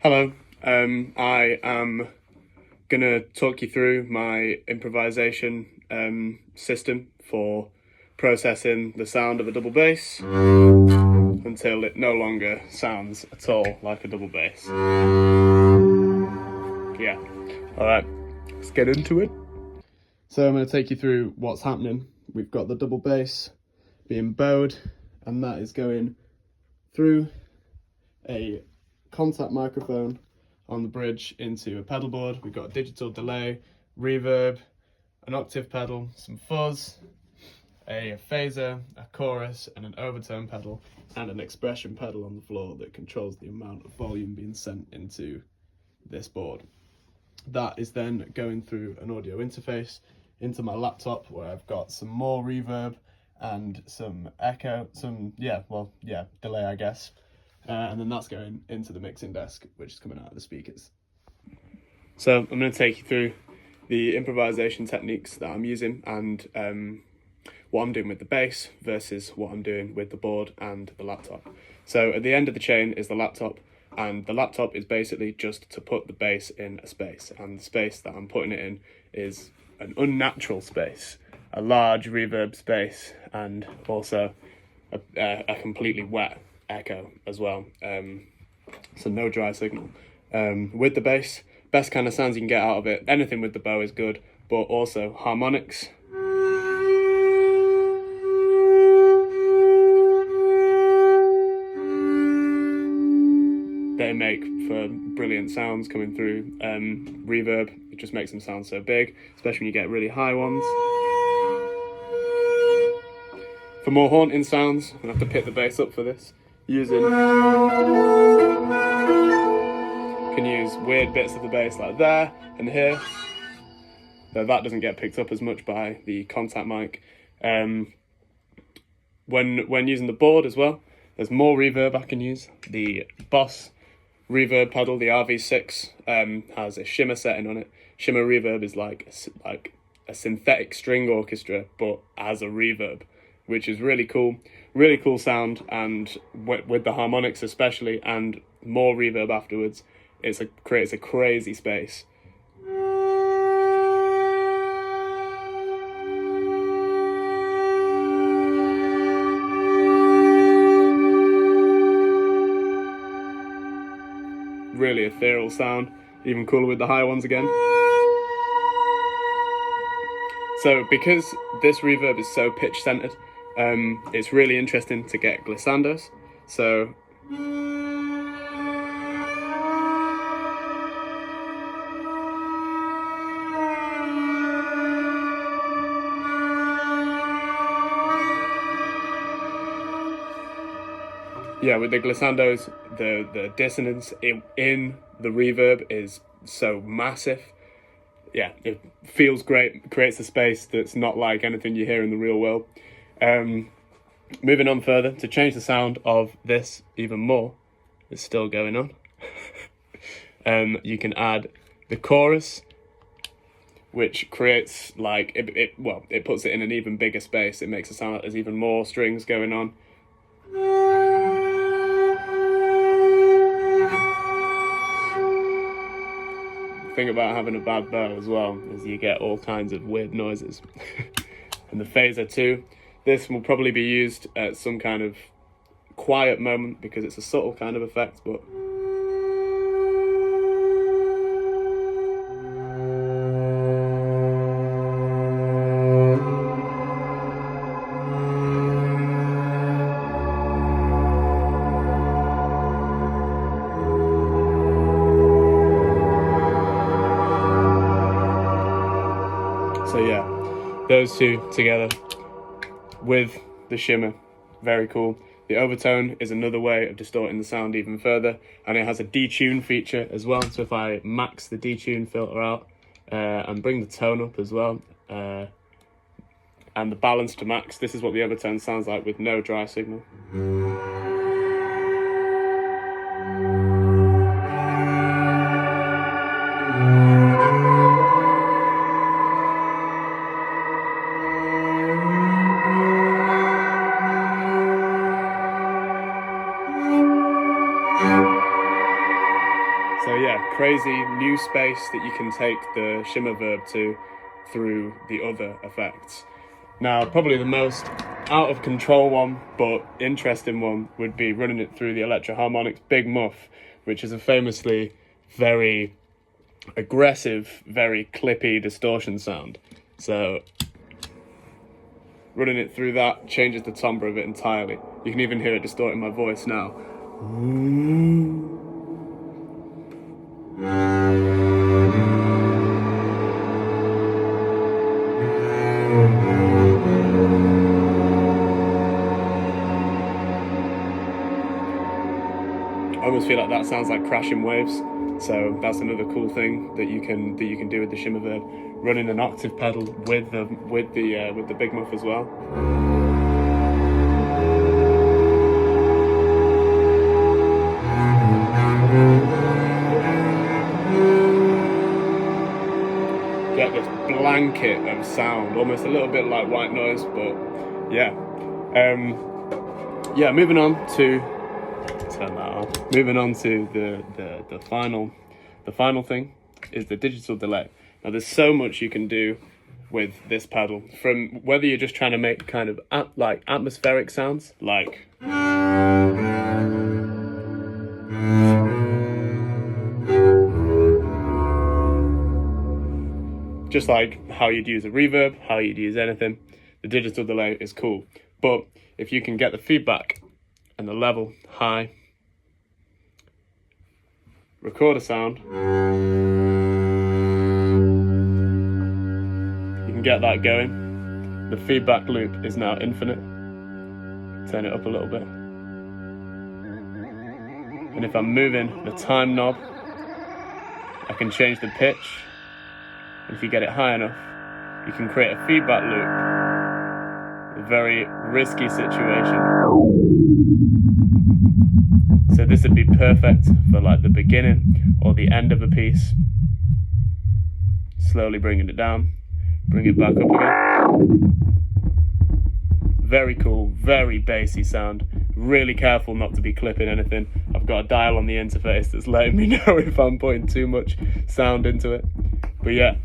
Hello, I am gonna talk you through my improvisation system for processing the sound of a double bass until it no longer sounds at all like a double bass. Yeah, alright, let's get into it. So I'm going to take you through what's happening. We've got the double bass being bowed, and that is going through a contact microphone on the bridge into a pedal board. We've got a digital delay, reverb, an octave pedal, some fuzz, a phaser, a chorus, and an overtone pedal, and an expression pedal on the floor that controls the amount of volume being sent into this board. That is then going through an audio interface into my laptop, where I've got some more reverb and some echo, delay, I guess. And then that's going into the mixing desk, which is coming out of the speakers. So I'm going to take you through the improvisation techniques that I'm using and what I'm doing with the bass versus what I'm doing with the board and the laptop. So at the end of the chain is the laptop, and the laptop is basically just to put the bass in a space, and the space that I'm putting it in is an unnatural space, a large reverb space, and also a completely wet echo as well, so no dry signal. With the bass, best kind of sounds you can get out of it, anything with the bow is good, but also harmonics. They make for brilliant sounds coming through. Reverb, it just makes them sound so big, especially when you get really high ones. For more haunting sounds, I'm gonna have to pick the bass up for this. You can use weird bits of the bass like there and here, though that doesn't get picked up as much by the contact mic. When using the board as well, there's more reverb I can use. The Boss reverb pedal, the RV6, has a shimmer setting on it. Shimmer reverb is like a synthetic string orchestra, but as a reverb, which is really cool sound, and with the harmonics especially, and more reverb afterwards, creates a crazy space. Really ethereal sound, even cooler with the high ones again. So because this reverb is so pitch centered, it's really interesting to get glissandos. So yeah, with the glissandos, the dissonance in the reverb is so massive. Yeah, it feels great, creates a space that's not like anything you hear in the real world. Moving on further, to change the sound of this even more, it's still going on. You can add the chorus, which creates it puts it in an even bigger space. It makes it sound like there's even more strings going on. The thing about having a bad bow as well is you get all kinds of weird noises. And the phaser too. This will probably be used at some kind of quiet moment because it's a subtle kind of effect, but so yeah, those two together with the shimmer, very cool. The overtone is another way of distorting the sound even further, and it has a detune feature as well. So if I max the detune filter out and bring the tone up as well, and the balance to max, this is what the overtone sounds like with no dry signal. So yeah, crazy new space that you can take the shimmer verb to through the other effects. Now, probably the most out of control one, but interesting one, would be running it through the Electro-Harmonix Big Muff, which is a famously very aggressive, very clippy distortion sound. So running it through that changes the timbre of it entirely. You can even hear it distorting my voice now. I almost feel like that sounds like crashing waves. So that's another cool thing that you can do with the shimmer verb, running an octave pedal with the Big Muff as well. Get this blanket of sound, almost a little bit like white noise, but yeah. Moving on to turn that off. Moving on to the final thing is the digital delay. Now there's so much you can do with this pedal, from whether you're just trying to make kind of like atmospheric sounds, like just like how you'd use a reverb, how you'd use anything. The digital delay is cool, but if you can get the feedback and the level high, record a sound, you can get that going. The feedback loop is now infinite. Turn it up a little bit. And if I'm moving the time knob, I can change the pitch. And if you get it high enough, you can create a feedback loop. A very risky situation. So this would be perfect for like the beginning or the end of a piece. Slowly bringing it down, bring it back up again. Very cool, very bassy sound. Really careful not to be clipping anything. I've got a dial on the interface that's letting me know if I'm putting too much sound into it. But yeah,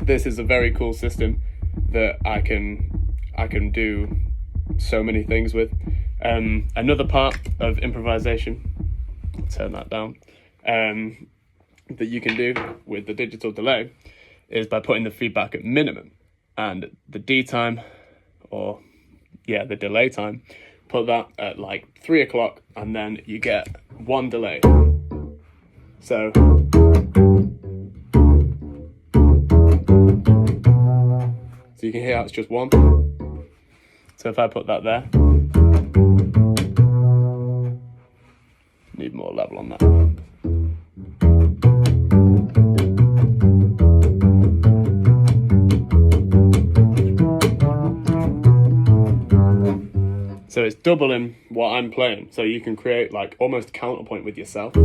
this is a very cool system that I can do so many things with. Another part of improvisation, turn that down, that you can do with the digital delay is by putting the feedback at minimum, and the D time, or yeah, the delay time, put that at like 3 o'clock, and then you get one delay. So you can hear how it's just one. So if I put that there, need more level on that. So it's doubling what I'm playing. So you can create like almost counterpoint with yourself.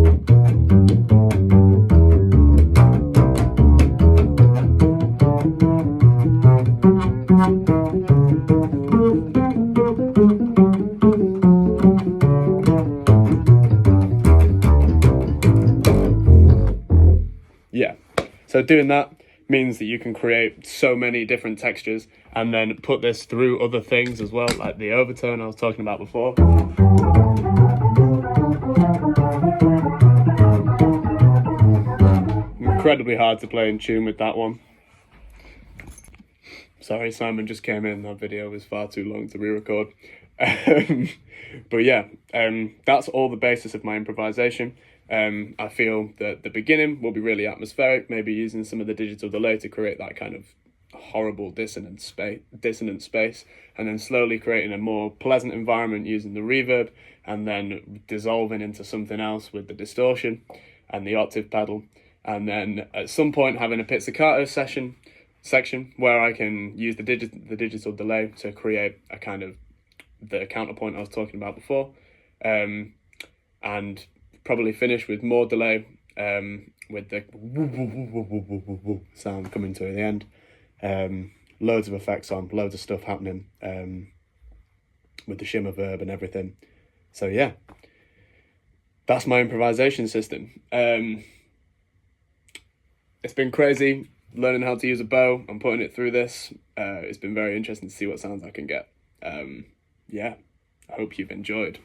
Yeah, so doing that means that you can create so many different textures and then put this through other things as well, like the overtone I was talking about before. Incredibly hard to play in tune with that one. Sorry, Simon just came in, that video was far too long to re-record. But yeah, that's all the basis of my improvisation. I feel that the beginning will be really atmospheric, maybe using some of the digital delay to create that kind of horrible dissonant space, and then slowly creating a more pleasant environment using the reverb, and then dissolving into something else with the distortion and the octave pedal, and then at some point having a pizzicato section where I can use the digital delay to create a kind of the counterpoint I was talking about before, and probably finish with more delay, with the sound coming to the end. Loads of effects on, loads of stuff happening, with the shimmer verb and everything. So yeah, that's my improvisation system. It's been crazy learning how to use a bow and putting it through this. It's been very interesting to see what sounds I can get. Yeah, I hope you've enjoyed.